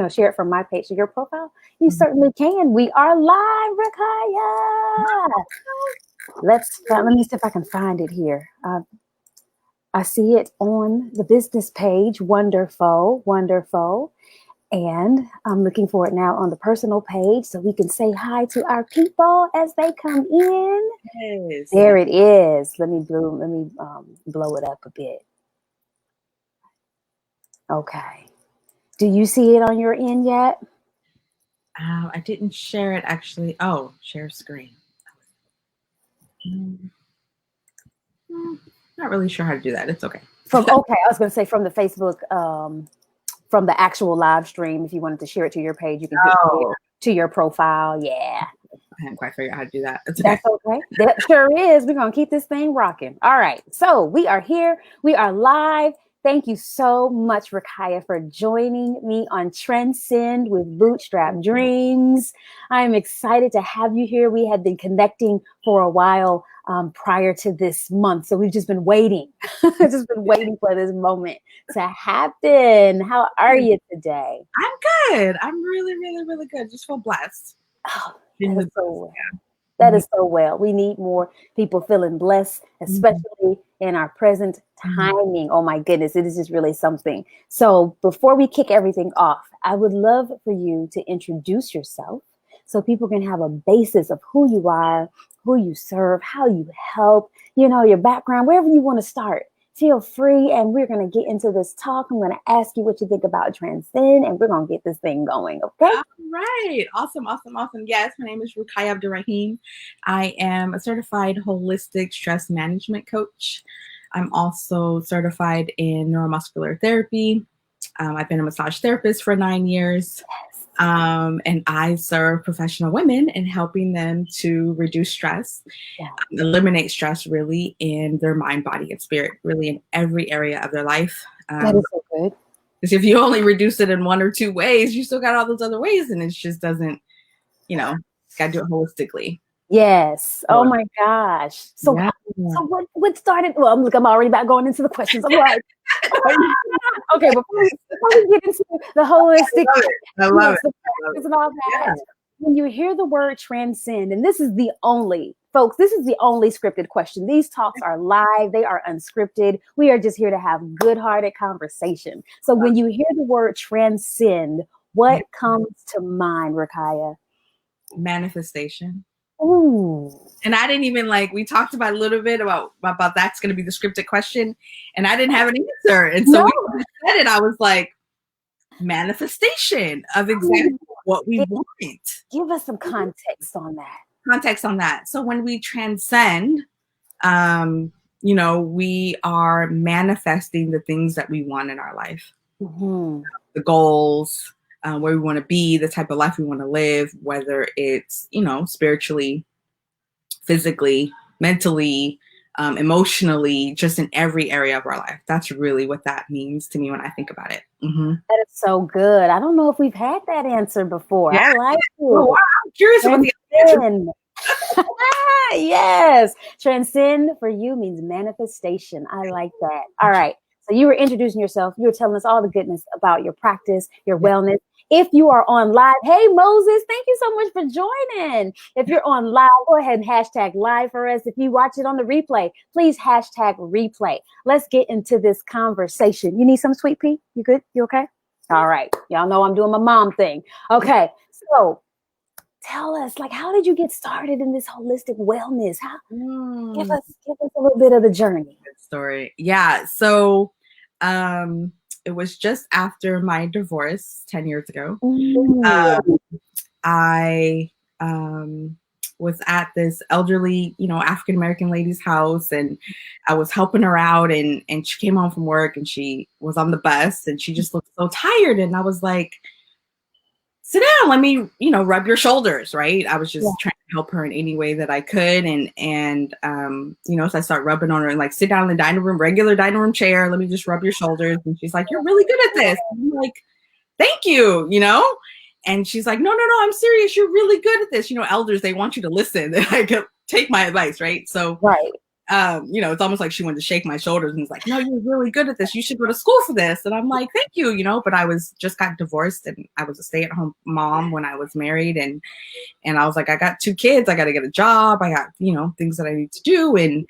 share it from my page to your profile? You certainly can. We are live, Rakaya. Let me see if I can find it here. I see it on the business page. Wonderful, wonderful. And I'm looking for it now on the personal page so we can say hi to our people as they come in. Yes. There it is. Let me blow it up a bit. Okay. Do you see it on your end yet? I didn't share it actually. Oh, share screen. Not really sure how to do that. It's okay. I was going to say from the Facebook, from the actual live stream. If you wanted to share it to your page, you can hit share to your profile. Yeah. I hadn't quite figured out how to do that. That's okay. That sure is. We're going to keep this thing rocking. All right. So we are here. We are live. Thank you so much, Rakaya, for joining me on Transcend with Bootstrap Dreams. I'm excited to have you here. We have been connecting for a while prior to this month. So we've just been waiting, for this moment to happen. How are you today? I'm good. I'm really, really, really good. Just feel blessed. Oh, that is so well. We need more people feeling blessed, especially in our present timing. Oh my goodness, it is just really something. So before we kick everything off, I would love for you to introduce yourself so people can have a basis of who you are, who you serve, how you help, your background, wherever you want to start. Feel free, and we're going to get into this talk. I'm going to ask you what you think about Transcend, and we're going to get this thing going, okay? All right. Awesome. Yes, my name is Rukai Abdurrahim. I am a certified holistic stress management coach. I'm also certified in neuromuscular therapy. I've been a massage therapist for 9 years. And I serve professional women in helping them to reduce stress, eliminate stress really in their mind, body, and spirit, really in every area of their life. That is so good. Because if you only reduce it in one or two ways, you still got all those other ways, and it just doesn't, got to do it holistically. Yes. Oh my gosh. So what started? Well, I'm already about going into the questions. I'm like, okay, before we get into the holistic, I love it. And all that, when you hear the word transcend, and this is the only scripted question. These talks are live. They are unscripted. We are just here to have good-hearted conversation. So when you hear the word transcend, what comes to mind, Rakaya? Manifestation. Ooh. And I didn't even we talked about a little bit about that's going to be the scripted question, and I didn't have an answer. And so we said it. I was like, manifestation of exactly what we want. Give us some context on that. So when we transcend, we are manifesting the things that we want in our life, the goals, where we want to be, the type of life we want to live, whether it's, spiritually, physically, mentally, emotionally, just in every area of our life. That's really what that means to me when I think about it. That is so good. I don't know if we've had that answer before. Yeah. I like it. Oh, wow. I'm curious about the answer. Yes. Transcend for you means manifestation. I like that. All right. So you were introducing yourself. You were telling us all the goodness about your practice, your wellness. If you are on live, hey, Moses, thank you so much for joining. If you're on live, go ahead and hashtag live for us. If you watch it on the replay, please hashtag replay. Let's get into this conversation. You need some sweet pea? You good? You okay? All right. Y'all know I'm doing my mom thing. Okay. So tell us, how did you get started in this holistic wellness? Give us a little bit of the journey. Good story. Yeah. So, it was just after my divorce 10 years ago. I was at this elderly, African-American lady's house, and I was helping her out, and she came home from work, and she was on the bus, and she just looked so tired. And I was like, sit down, let me, rub your shoulders, right? I was just trying to help her in any way that I could. And so I start rubbing on her and sit down in the dining room, regular dining room chair. Let me just rub your shoulders. And she's like, you're really good at this. And I'm like, thank you, And she's like, no, I'm serious. You're really good at this. Elders, they want you to listen. I could take my advice, right? So It's almost like she wanted to shake my shoulders and was like, no, you're really good at this. You should go to school for this. And I'm like, thank you, but I just got divorced and I was a stay-at-home mom when I was married. And I was like, I got 2 kids. I got to get a job. I got, things that I need to do. And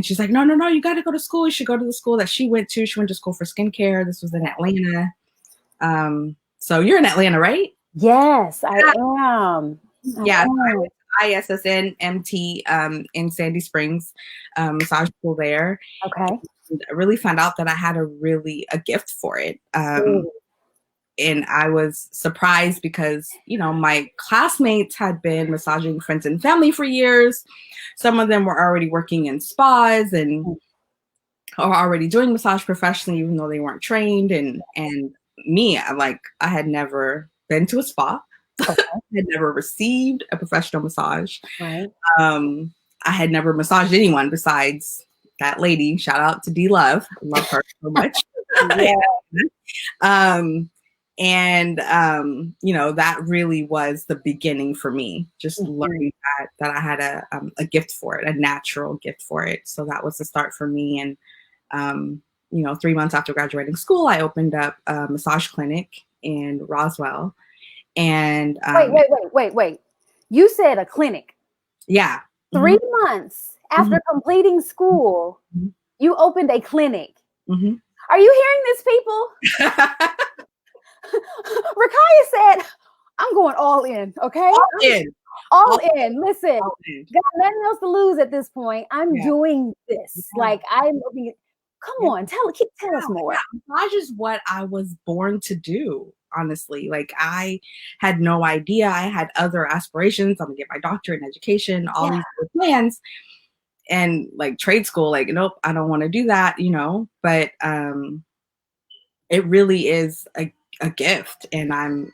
she's like, no, you got to go to school. You should go to the school that she went to. She went to school for skincare. This was in Atlanta. So you're in Atlanta, right? Yes, I am. Yeah. I went to ISSN MT in Sandy Springs, massage school there. Okay. And I really found out that I had a gift for it. And I was surprised because, my classmates had been massaging friends and family for years. Some of them were already working in spas and are already doing massage professionally, even though they weren't trained. And me, I had never been to a spa. Okay. I had never received a professional massage. Right. I had never massaged anyone besides that lady. Shout out to D Love. I love her so much. That really was the beginning for me, just learning that I had a gift for it, a natural gift for it. So that was the start for me. And 3 months after graduating school, I opened up a massage clinic in Roswell. And wait. You said a clinic. Yeah. 3 months after completing school, you opened a clinic. Are you hearing this, people? Rakaya said, I'm going all in, okay? All in. Listen, got nothing else to lose at this point. I'm doing this. Like, I'm looking at, come on, tell us more. Massage is what I was born to do, honestly. Like, I had no idea. I had other aspirations. I'm gonna get my doctorate in education, all these other plans. And like trade school, like, nope, I don't want to do that, but it really is a gift, and I'm,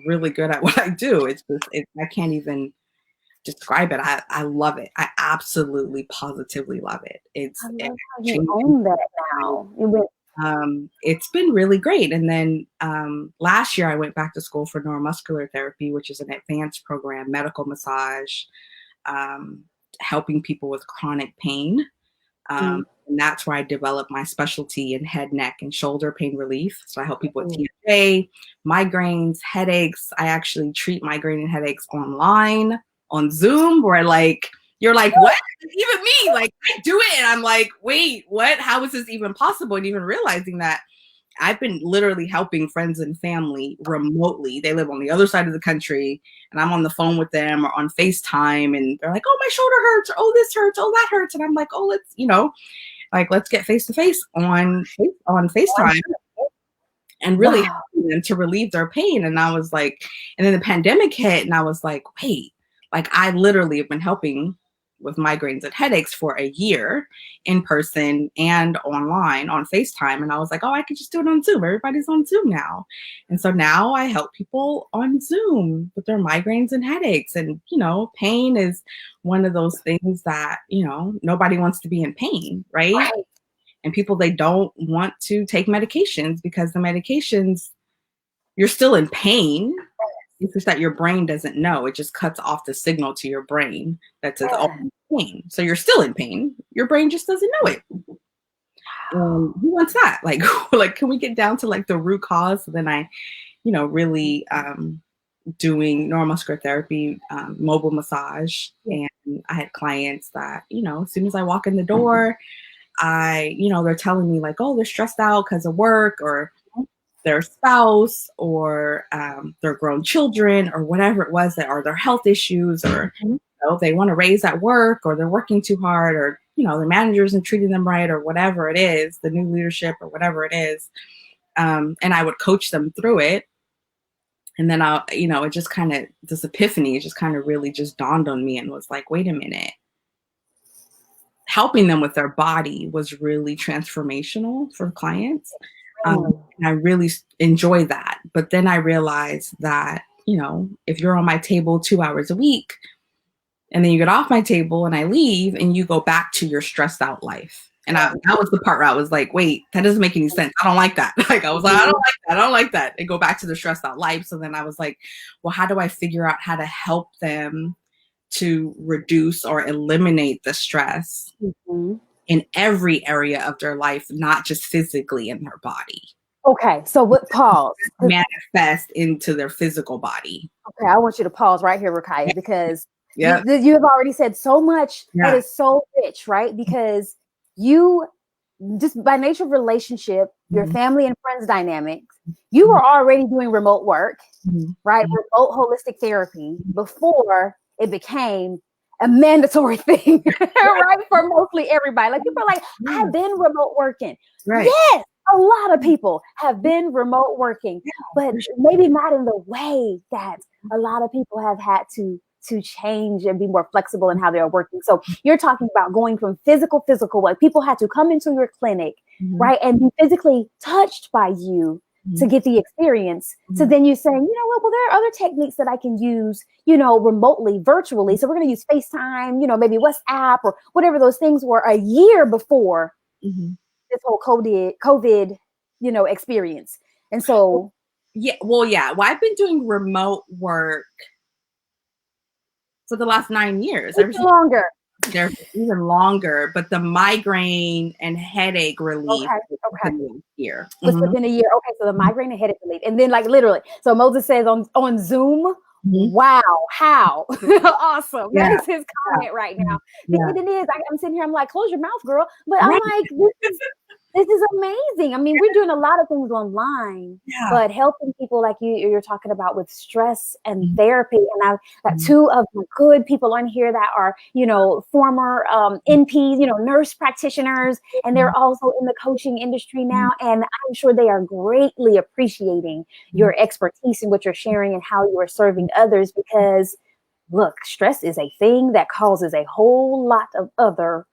really good at what I do. It's just, I can't even describe it. I love it. I absolutely, positively love it. I love how you own that now. It's been really great. And then last year I went back to school for neuromuscular therapy, which is an advanced program, medical massage, helping people with chronic pain. And that's where I developed my specialty in head, neck, and shoulder pain relief. So I help people with TMJ, migraines, headaches. I actually treat migraine and headaches online on Zoom, where you're like, what? Even me, I do it. And I'm like, wait, what? How is this even possible? And even realizing that I've been literally helping friends and family remotely. They live on the other side of the country, and I'm on the phone with them or on FaceTime, and they're like, oh, my shoulder hurts, or oh, this hurts, oh, that hurts. And I'm like, oh, let's get face to face on FaceTime and really helping them to relieve their pain. And I was like, and then the pandemic hit, and I was like, wait, I literally have been helping with migraines and headaches for a year in person and online on FaceTime. And I was like, oh, I could just do it on Zoom. Everybody's on Zoom now. And so now I help people on Zoom with their migraines and headaches. And, pain is one of those things that, nobody wants to be in pain, right? And people, they don't want to take medications because the medications, you're still in pain. It's just that your brain doesn't know. It just cuts off the signal to your brain that says, oh, I'm in pain. So you're still in pain. Your brain just doesn't know it. Who wants that? Can we get down to the root cause? So then I, really doing neuromuscular therapy, mobile massage. And I had clients that, as soon as I walk in the door, they're telling me oh, they're stressed out because of work or their spouse or their grown children or whatever it was that are their health issues, or they want to raise at work, or they're working too hard, or the manager isn't treating them right, or whatever it is, the new leadership or whatever it is. And I would coach them through it. And then it just kind of, this epiphany, it just kind of really just dawned on me and was like, wait a minute. Helping them with their body was really transformational for clients. And I really enjoy that. But then I realized that, if you're on my table 2 hours a week and then you get off my table and I leave and you go back to your stressed out life. And that was the part where I was like, wait, that doesn't make any sense. I don't like that. I was like, I don't like that. And go back to the stressed out life. So then I was like, well, how do I figure out how to help them to reduce or eliminate the stress in every area of their life, not just physically in their body. Okay, so what? Pause. Manifest into their physical body. Okay, I want you to pause right here, Rakaya, because Yeah. you have already said so much that Yeah. is so rich, right? Because you, just by nature of relationship, your family and friends dynamics, you were already doing remote work, right? Remote holistic therapy before it became a mandatory thing, right? For mostly everybody. Like people are like, I've been remote working. Right. Yes, a lot of people have been remote working, but maybe not in the way that a lot of people have had to change and be more flexible in how they are working. So you're talking about going from physical, like people had to come into your clinic, right, and be physically touched by you to get the experience. So then you're saying, you know what, well, there are other techniques that I can use, you know, remotely, virtually. So we're going to use FaceTime, you know, maybe WhatsApp or whatever those things were a year before this whole COVID, you know, experience. And so, well, I've been doing remote work for the last 9 years. Longer. They're even longer, but the migraine and headache relief here was within a year. Okay, so the migraine and headache relief, and then like literally, so Moses says on Zoom. Wow, how awesome. That is his comment right now. It is. I'm sitting here, I'm like, close your mouth, girl. But I'm like, this is amazing. I mean, we're doing a lot of things online, but helping people like you're talking about with stress and therapy. And I've got two of my good people on here that are, you know, former NPs, you know, nurse practitioners, and they're also in the coaching industry now. And I'm sure they are greatly appreciating your expertise and what you're sharing and how you are serving others, because look, stress is a thing that causes a whole lot of other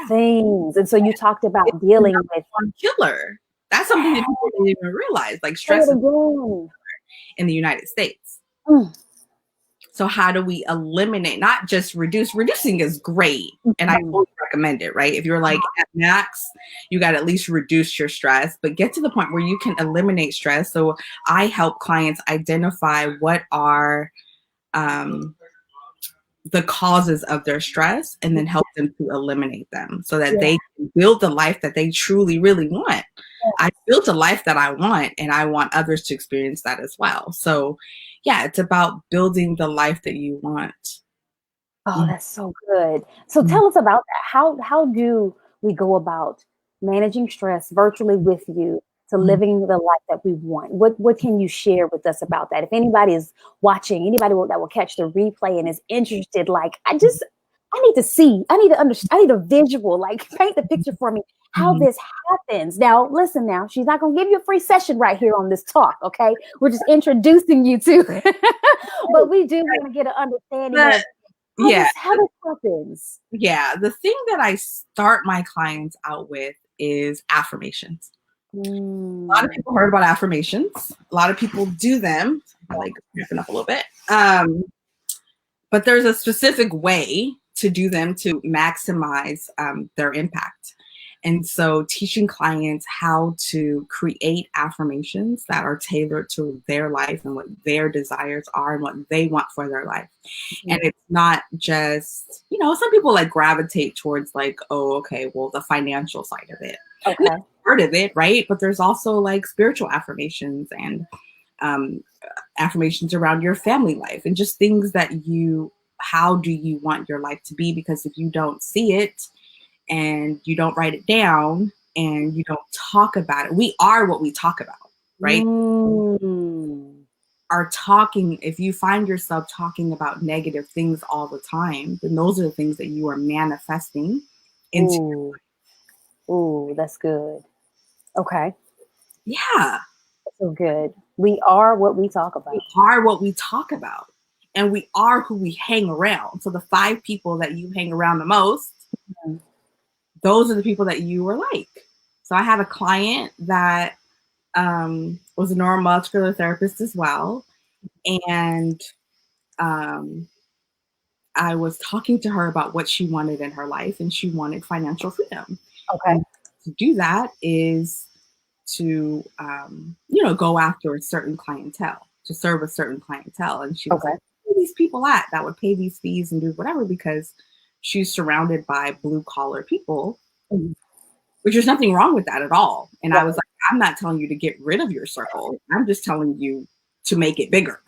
things. And so you talked about dealing with killer. That's something that people didn't even realize, like stress is in the United States. So how do we eliminate, not just reduce? Reducing is great, and I would recommend it, right? If you're like at max, you got to at least reduce your stress, but get to the point where you can eliminate stress. So I help clients identify what are the causes of their stress, and then help them to eliminate them so that they can build the life that they truly, really want. I built a life that I want, and I want others to experience that as well. So it's about building the life that you want. Oh, that's so good. So tell us about that. How do we go about managing stress virtually with you to living the life that we want? What can you share with us about that? If anybody is watching, anybody that will catch the replay and is interested, like I need to see, I need to understand, I need a visual, like paint the picture for me how this happens. Now, listen, now she's not going to give you a free session right here on this talk. Okay. We're just introducing you to, but we do want to get an understanding of how this happens. Yeah. The thing that I start my clients out with is affirmations. A lot of people heard about affirmations. A lot of people do them. I like ripping up a little bit. But there's a specific way to do them to maximize their impact. And so teaching clients how to create affirmations that are tailored to their life and what their desires are and what they want for their life. And it's not just, you know, some people like gravitate towards like, oh, okay, well, the financial side of it. Okay. Part of it, right? But there's also like spiritual affirmations and affirmations around your family life and just things that how do you want your life to be? Because if you don't see it and you don't write it down and you don't talk about it, we are what we talk about, right? If you find yourself talking about negative things all the time, then those are the things that you are manifesting into. Ooh, that's good. Okay. Yeah. So good. We are what we talk about. We are what we talk about. And we are who we hang around. So the 5 people that you hang around the most, those are the people that you are like. So I had a client that was a neuromuscular therapist as well. And I was talking to her about what she wanted in her life, and she wanted financial freedom. Okay. And to do that is to, go after a certain clientele, to serve a certain clientele. And she was like, these people at that would pay these fees and do whatever? Because she's surrounded by blue collar people, Mhm. which there's nothing wrong with that at all. And I Right. was like, I'm not telling you to get rid of your circle. I'm just telling you to make it bigger,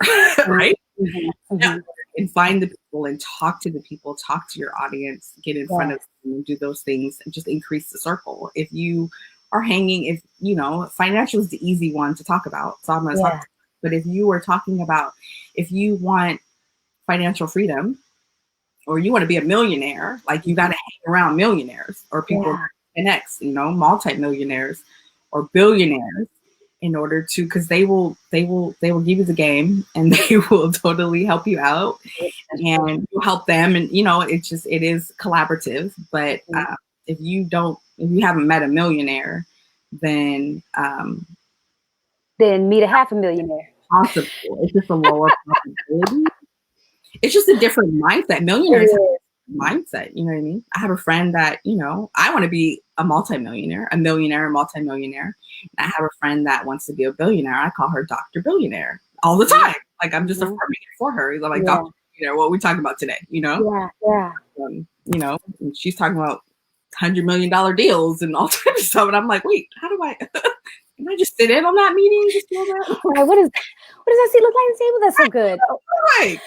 right? Mhm. Yeah. Mhm. And find the people and talk to the people, talk to your audience, get in front of Yes. them and do those things and just increase the circle. If you are hanging, if you know, financial is the easy one to talk about. So I'm going to talk. Yeah. But if you are talking about, if you want financial freedom or you want to be a millionaire, like you got to hang around millionaires or people Yeah. 10x, you know, multimillionaires or billionaires in order to, because they will give you the game and they will totally help you out That's true. and you help them. And you know, it is collaborative. But Mhm. if you haven't met a millionaire, then Then meet a half a millionaire. possible. It's just a lower probability. It's just a different mindset. It Millionaires have is. a mindset. You know what I mean? I have a friend that, you know, I want to be a multimillionaire, a millionaire, a multimillionaire. And I have a friend that wants to be a billionaire. I call her Dr. Billionaire all the time. Like I'm just Mhm. affirming it for her. I'm like, Yeah. Dr. Billionaire, what are we talking about today? You know? Yeah. Yeah. You know, and she's talking about $100 million deals and all types of stuff. And I'm like, wait, how do I, can I just sit in on that meeting? Just feel that? Right. What does that seat look like on the table? That's so good. Right.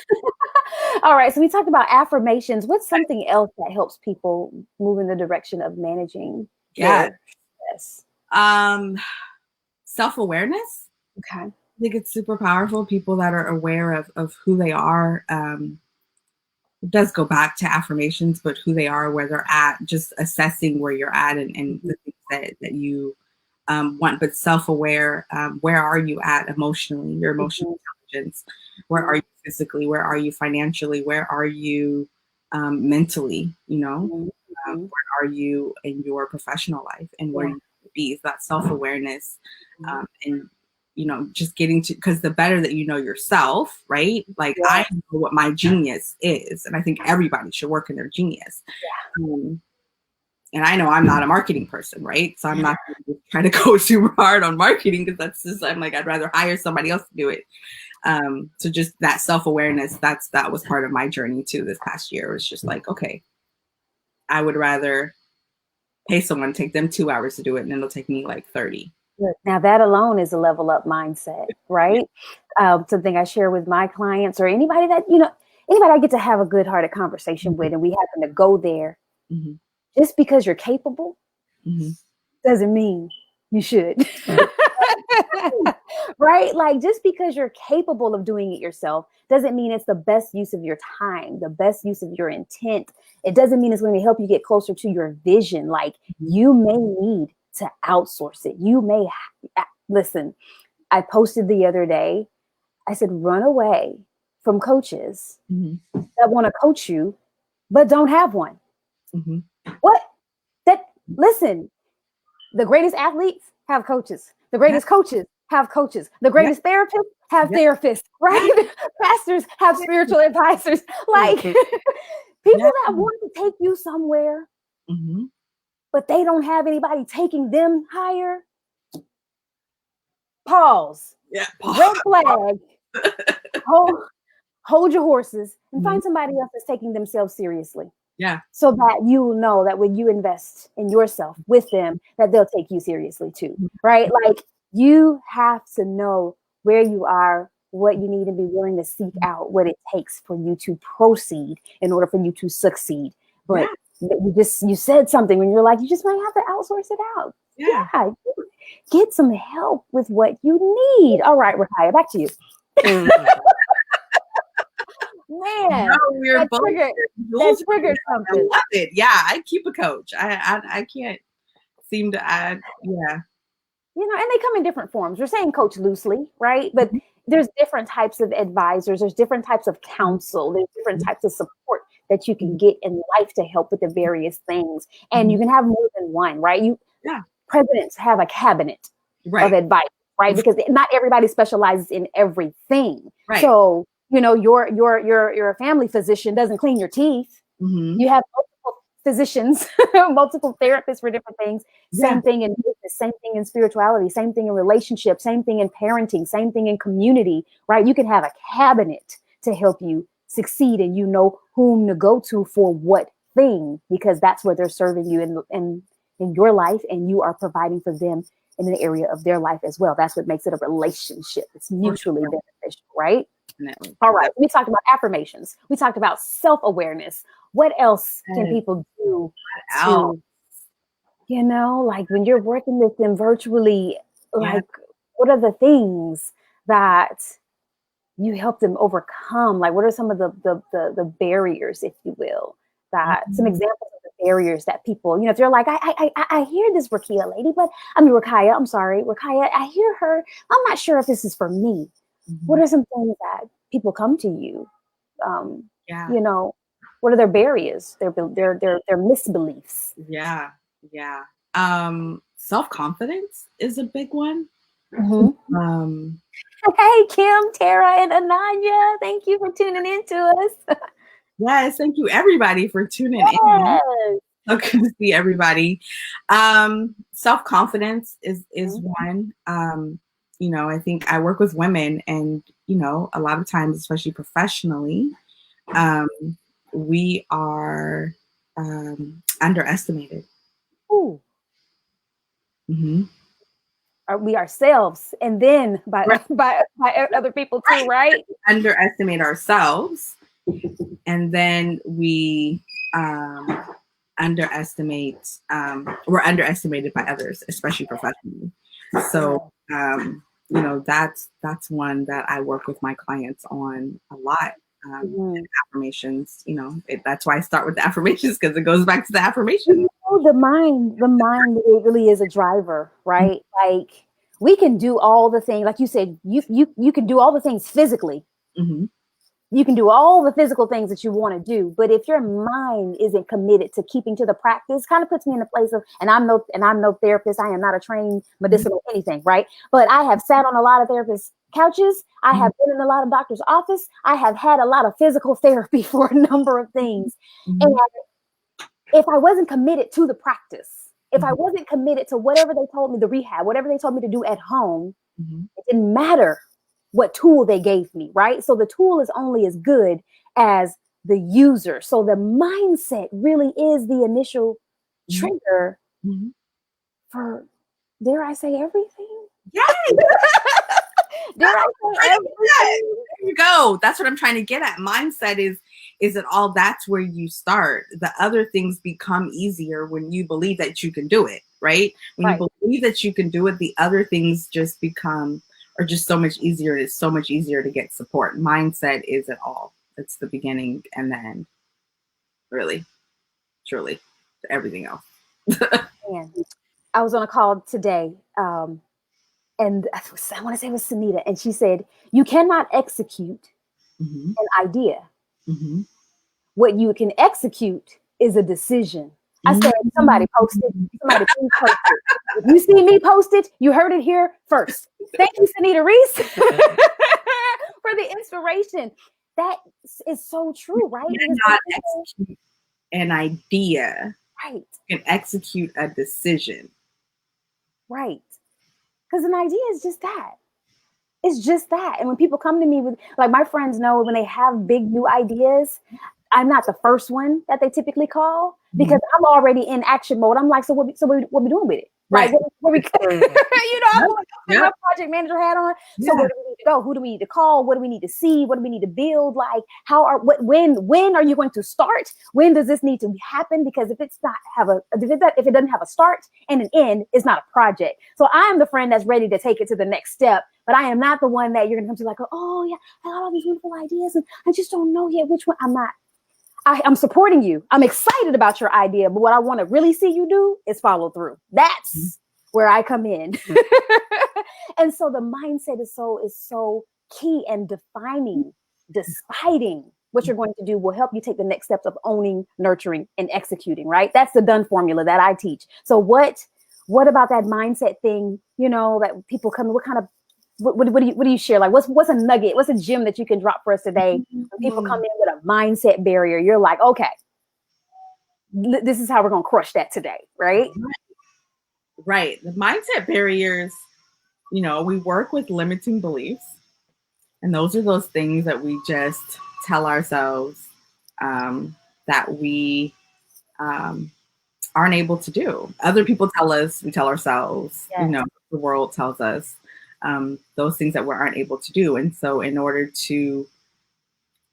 All right. So we talked about affirmations. What's something else that helps people move in the direction of managing Yeah. their stress? Self-awareness. Okay. I think it's super powerful. People that are aware of who they are. It does go back to affirmations, but who they are, where they're at, just assessing where you're at and the things that you want, but self-aware. Where are you at emotionally? Your emotional intelligence. Where are you physically? Where are you financially? Where are you mentally? You know, Mhm. where are you in your professional life and where you need to be? That self-awareness and you know, just getting to, because the better that you know yourself, right? Like Yeah. I know what my genius is, and I think everybody should work in their genius. And I know I'm not a marketing person, right? So I'm not going to try to go super hard on marketing because that's just, I'm like, I'd rather hire somebody else to do it. So just that self-awareness, that was part of my journey too this past year. It was just like, okay, I would rather pay someone, take them 2 hours to do it, and it'll take me like 30. Now that alone is a level up mindset, right? Something I share with my clients or anybody that, anybody I get to have a good hearted conversation with, and we happen to go there. Mm-hmm. Just because you're capable doesn't mean you should. Right? Like just because you're capable of doing it yourself doesn't mean it's the best use of your time, the best use of your intent. It doesn't mean it's going to help you get closer to your vision. Like you may need to outsource it. You may listen. I posted the other day. I said, run away from coaches that want to coach you, but don't have one. What? Listen, the greatest athletes have coaches. The greatest coaches have coaches. The greatest therapists have therapists, right? Pastors have spiritual advisors. Like people that want to take you somewhere, but they don't have anybody taking them higher. Pause. Yeah. Red flag. Hold your horses and find somebody else that's taking themselves seriously. Yeah. So that you will know that when you invest in yourself with them, that they'll take you seriously too, right? Like you have to know where you are, what you need, and be willing to seek out what it takes for you to proceed in order for you to succeed. But you said something when you're like, you just might have to outsource it out. Yeah. Get some help with what you need. All right, Rakaya, back to you. Man, that triggered something. I love it. Yeah, I keep a coach. I can't seem to add. Yeah. And they come in different forms. We're saying coach loosely, right? But there's different types of advisors. There's different types of counsel. There's different types of support that you can get in life to help with the various things. And you can have more than one, right? Presidents have a cabinet of advice, right? Because not everybody specializes in everything. Right. So, your family physician doesn't clean your teeth. You have multiple physicians, multiple therapists for different things. Same thing in business, same thing in spirituality, same thing in relationships, same thing in parenting, same thing in community, right? You can have a cabinet to help you succeed, and you know whom to go to for what thing, because that's where they're serving you in your life, and you are providing for them in an area of their life as well. That's what makes it a relationship. It's mutually beneficial, right? Definitely. All right. We talked about affirmations. We talked about self-awareness. What else can people do to, like when you're working with them virtually, like what are the things that you help them overcome? Like what are some of the barriers, if you will, that some examples of the barriers that people, if they're like, I hear this Rakia lady, but Rakaya, I'm sorry, Rakaya, I hear her. I'm not sure if this is for me. What are some things that people come to you? What are their barriers, their misbeliefs? Yeah. Self-confidence is a big one. Hey, Kim, Tara, and Ananya, thank you for tuning in to us. Yes, thank you everybody for tuning in. So good to see everybody. Self-confidence is one. I think I work with women, and a lot of times, especially professionally, we are underestimated. Ooh. Mm-hmm. We ourselves, and then by other people too, right? Underestimate ourselves, and then we underestimate. We're underestimated by others, especially professionally. So that's one that I work with my clients on a lot. Affirmations, that's why I start with the affirmations, because it goes back to the affirmations. The mind it really is a driver, right? Like we can do all the things, like you said, you can do all the things physically. You can do all the physical things that you want to do, but if your mind isn't committed to keeping to the practice, kind of puts me in a place of, and I'm no therapist. I am not a trained medicinal anything, right? But I have sat on a lot of therapists' couches. I have been in a lot of doctors' office. I have had a lot of physical therapy for a number of things. And if I wasn't committed to the practice, if I wasn't committed to whatever they told me, the rehab, whatever they told me to do at home, it didn't matter what tool they gave me, right? So the tool is only as good as the user. So the mindset really is the initial trigger for, dare I say, everything? Yes. Dare I say everything? There you go. That's what I'm trying to get at. Mindset is it all? That's where you start. The other things become easier when you believe that you can do it, right? When you believe that you can do it, the other things just are just so much easier. It's so much easier to get support. Mindset is it all. It's the beginning and the end. Really, truly, everything else. Man, I was on a call today, and I want to say it was Sunita, and she said, "You cannot execute an idea. What you can execute is a decision." I said, somebody posted. Somebody please post it. If you see me post it, you heard it here first. Thank you, Sunita Reese, for the inspiration. That is so true, right? You cannot execute an idea. Right. You can execute a decision. Right. Because an idea is just that. It's just that. And when people come to me with, like, my friends know when they have big new ideas, I'm not the first one that they typically call, because I'm already in action mode. I'm like, so what we doing with it? Right. Like, what we I'm putting my project manager hat on. So where do we need to go? Who do we need to call? What do we need to see? What do we need to build? Like, when are you going to start? When does this need to happen? Because if it doesn't have a start and an end, it's not a project. So I am the friend that's ready to take it to the next step, but I am not the one that you're going to come to, like, oh yeah, I got all these wonderful ideas and I just don't know yet which one. I'm not. I'm supporting you. I'm excited about your idea, but what I want to really see you do is follow through. That's where I come in. And so the mindset is so key, and deciding what you're going to do will help you take the next steps of owning, nurturing, and executing, right? That's the done formula that I teach. So what about that mindset thing, that people come, what do you share? Like, what's a nugget? What's a gem that you can drop for us today? When people come in with a mindset barrier, you're like, okay, this is how we're going to crush that today, right? Right. The mindset barriers, we work with limiting beliefs. And those are those things that we just tell ourselves that we aren't able to do. Other people tell us, we tell ourselves, Yes. The world tells us those things that we aren't able to do. And so in order to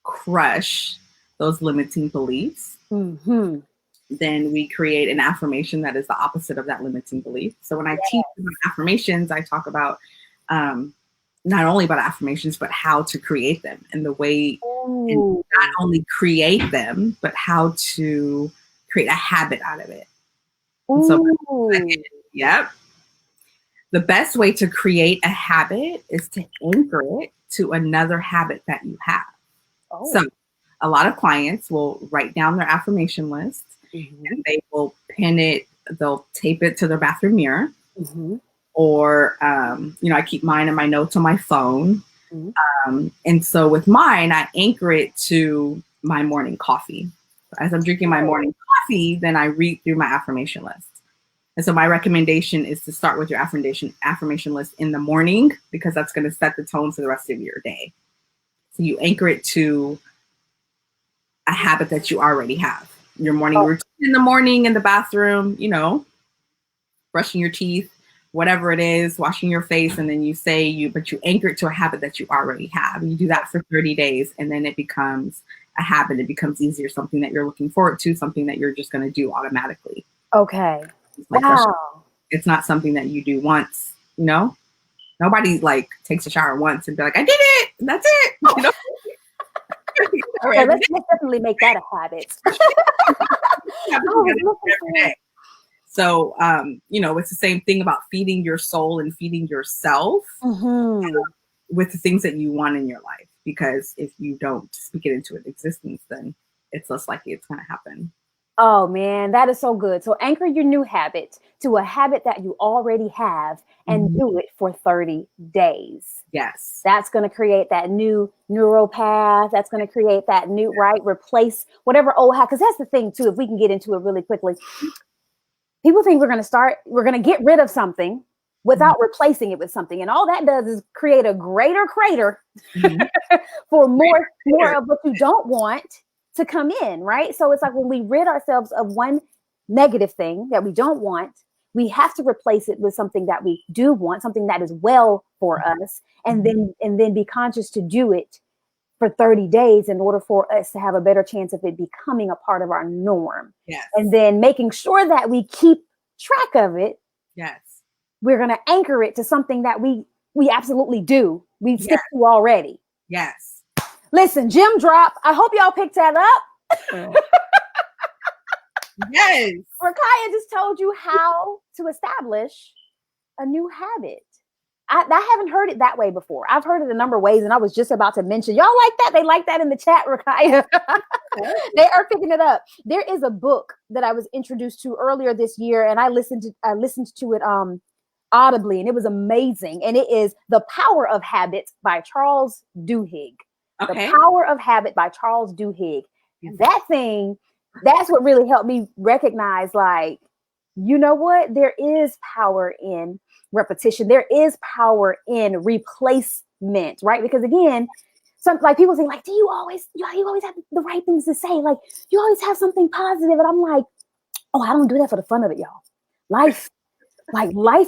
crush those limiting beliefs, Mm-hmm. then we create an affirmation that is the opposite of that limiting belief. So when I teach about affirmations, I talk about not only about affirmations, but how to create them and the way, and not only create them, but how to create a habit out of it. And so, yep. The best way to create a habit is to anchor it to another habit that you have. Oh. So a lot of clients will write down their affirmation list, and they will pin it, they'll tape it to their bathroom mirror. Or, I keep mine in my notes on my phone. And so with mine, I anchor it to my morning coffee. As I'm drinking my morning coffee, then I read through my affirmation list. And so my recommendation is to start with your affirmation list in the morning, because that's going to set the tone for the rest of your day. So you anchor it to a habit that you already have. Your morning routine in the morning in the bathroom, brushing your teeth, whatever it is, washing your face, and then you anchor it to a habit that you already have. You do that for 30 days, and then it becomes a habit. It becomes easier, something that you're looking forward to, something that you're just going to do automatically. Okay. Like wow. It's not something that you do once, Nobody takes a shower once and be like, I did it. That's it. Okay, let's definitely make that a habit. So, it's the same thing about feeding your soul and feeding yourself with the things that you want in your life. Because if you don't speak it into existence, then it's less likely it's going to happen. Oh, man, that is so good. So anchor your new habit to a habit that you already have and do it for 30 days. Yes. That's going to create that new neural path. That's going to create that new, replace whatever old habit. Because that's the thing, too, if we can get into it really quickly. People think we're going to get rid of something without replacing it with something. And all that does is create a greater crater for more of what you don't want to come in, right? So it's like when we rid ourselves of one negative thing that we don't want, we have to replace it with something that we do want, something that is well for us, and then be conscious to do it for 30 days in order for us to have a better chance of it becoming a part of our norm. Yes. And then making sure that we keep track of it. Yes. We're going to anchor it to something that we absolutely do. We stick to already. Yes. Listen, gym drop. I hope y'all picked that up. Yes. Rakaya just told you how to establish a new habit. I haven't heard it that way before. I've heard it a number of ways, and I was just about to mention, y'all like that? They like that in the chat, Rakaya. They are picking it up. There is a book that I was introduced to earlier this year, and I listened to it audibly, and it was amazing. And it is The Power of Habit by Charles Duhigg. Okay. The Power of Habit by Charles Duhigg. That thing, that's what really helped me recognize, you know what? There is power in repetition. There is power in replacement, right? Because again, people say, do you always have the right things to say? You always have something positive. And I'm like, oh, I don't do that for the fun of it, y'all. Life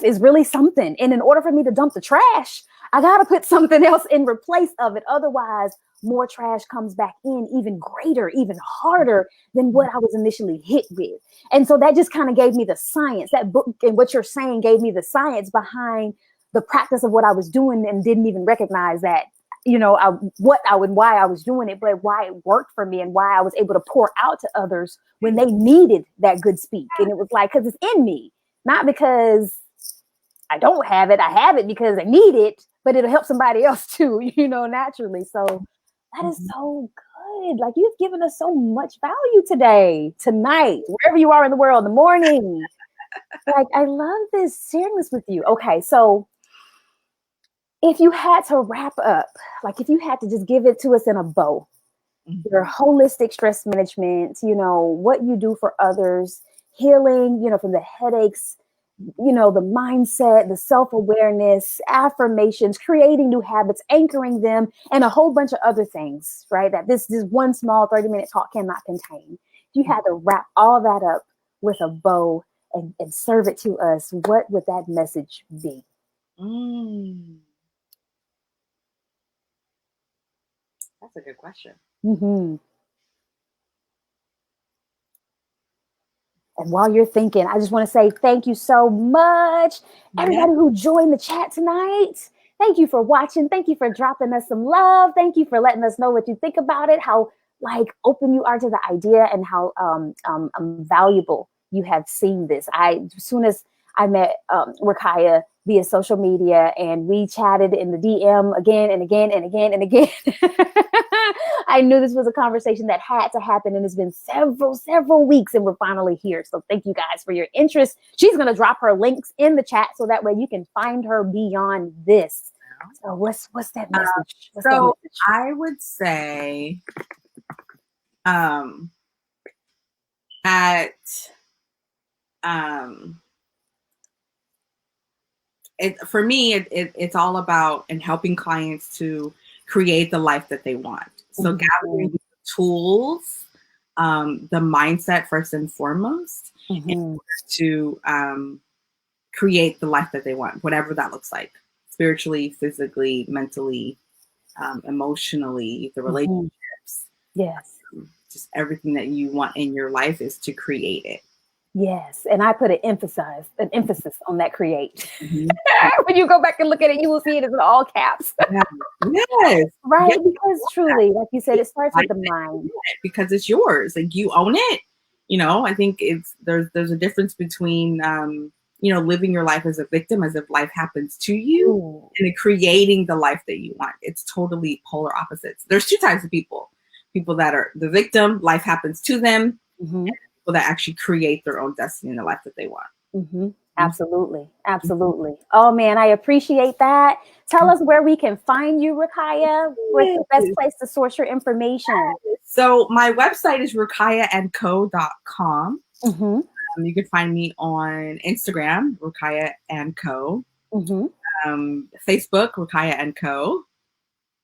is really something. And in order for me to dump the trash, I got to put something else in replace of it. Otherwise, more trash comes back in even greater, even harder than what I was initially hit with. And so that just kind of gave me the science. That book and what you're saying gave me the science behind the practice of what I was doing, and didn't even recognize that, why I was doing it, but why it worked for me and why I was able to pour out to others when they needed that good speak. And it was because it's in me, not because I don't have it. I have it because I need it, but it'll help somebody else too, naturally. So that is so good. You've given us so much value tonight, wherever you are in the world, in the morning. I love sharing this with you. Okay, so if you had to wrap up, if you had to just give it to us in a bow, your holistic stress management, what you do for others, healing, from the headaches the mindset, the self-awareness, affirmations, creating new habits, anchoring them, and a whole bunch of other things, right? That this one small 30-minute talk cannot contain. You had to wrap all that up with a bow and serve it to us. What would that message be? That's a good question. Mm-hmm. And while you're thinking, I just want to say thank you so much, everybody who joined the chat tonight. Thank you for watching. Thank you for dropping us some love. Thank you for letting us know what you think about it, how open you are to the idea, and how valuable you have seen this. As soon as I met Rakaya via social media and we chatted in the DM again and again and again and again, I knew this was a conversation that had to happen, and it's been several weeks, and we're finally here. So thank you guys for your interest. She's going to drop her links in the chat so that way you can find her beyond this. So what's that message? I would say for me, it's all about helping clients to create the life that they want. So gathering the tools, the mindset first and foremost, in order to create the life that they want, whatever that looks like, spiritually, physically, mentally, emotionally, the relationships. Yes. Just everything that you want in your life is to create it. Yes, and I put an emphasis on that create. When you go back and look at it, you will see it as in all caps. Yes. Right, yes. because truly, like you said, it starts with the mind. Because it's yours, like you own it. I think there's a difference between living your life as a victim, as if life happens to you, and creating the life that you want. It's totally polar opposites. There's two types of people that are the victim, life happens to them, and people that actually create their own destiny in the life that they want. Absolutely. Oh man, I appreciate that. Tell us where we can find you, Rakaya. What's the best place to source your information? So my website is rukayaandco.com. You can find me on Instagram, Rukaya and Co. Facebook, Rukaya and Co.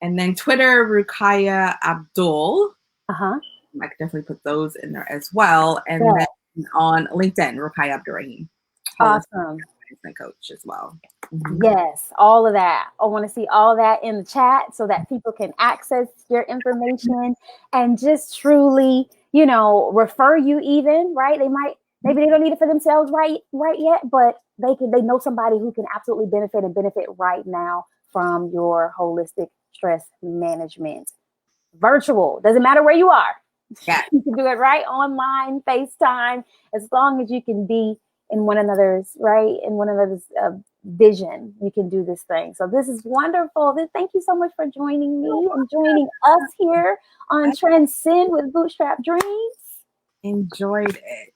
And then Twitter, Rukaya Abdul. I could definitely put those in there as well. And then on LinkedIn, Rukaya Abdurrahim. Awesome. Coach as well. Yes, all of that. I want to see all that in the chat so that people can access your information and just truly, refer you even, right? Maybe they don't need it for themselves right yet, but they know somebody who can absolutely benefit right now from your holistic stress management. Virtual, doesn't matter where you are. Yeah. You can do it right online, FaceTime, as long as you can be in one another's vision, you can do this thing. So this is wonderful. Thank you so much for joining me and joining us here on Transcend with Bootstrap Dreams. Enjoyed it.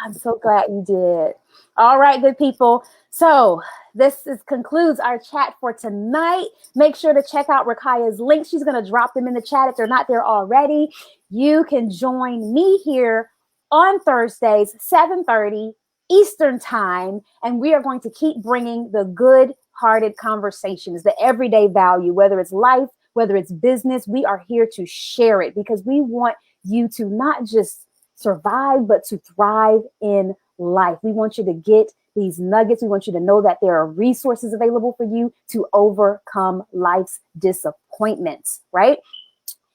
I'm so glad you did. All right, good people. So this concludes our chat for tonight. Make sure to check out Rakaya's links. She's going to drop them in the chat if they're not there already. You can join me here on Thursdays, 7:30 Eastern time, and we are going to keep bringing the good-hearted conversations, the everyday value, whether it's life, whether it's business. We are here to share it because we want you to not just survive, but to thrive in life. We want you to get these nuggets. We want you to know that there are resources available for you to overcome life's disappointments, right?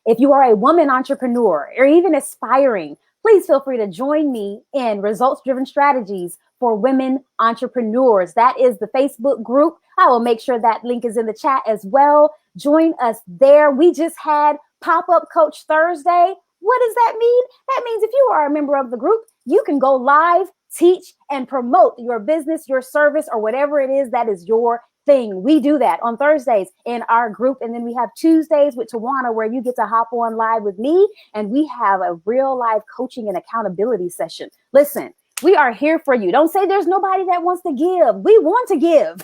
If you are a woman entrepreneur or even aspiring, please feel free to join me in Results-Driven Strategies for Women Entrepreneurs. That is the Facebook group. I will make sure that link is in the chat as well. Join us there. We just had Pop-Up Coach Thursday. What does that mean? That means if you are a member of the group, you can go live, teach, and promote your business, your service, or whatever it is that is your thing. We do that on Thursdays in our group. And then we have Tuesdays with Tawana, where you get to hop on live with me. And we have a real live coaching and accountability session. Listen, we are here for you. Don't say there's nobody that wants to give. We want to give.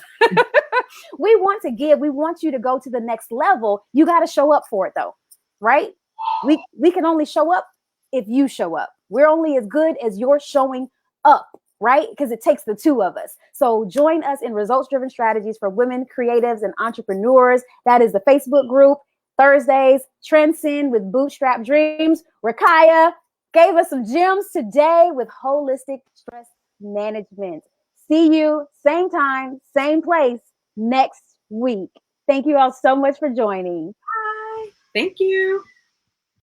We want to give. We want you to go to the next level. You got to show up for it, though, right? We can only show up if you show up. We're only as good as you're showing up. right? Because it takes the two of us. So join us in Results-Driven Strategies for Women Creatives and Entrepreneurs. That is the Facebook group. Thursdays, Transcend with Bootstrap Dreams. Rakaya gave us some gems today with holistic stress management. See you same time, same place next week. Thank you all so much for joining. Bye. Thank you.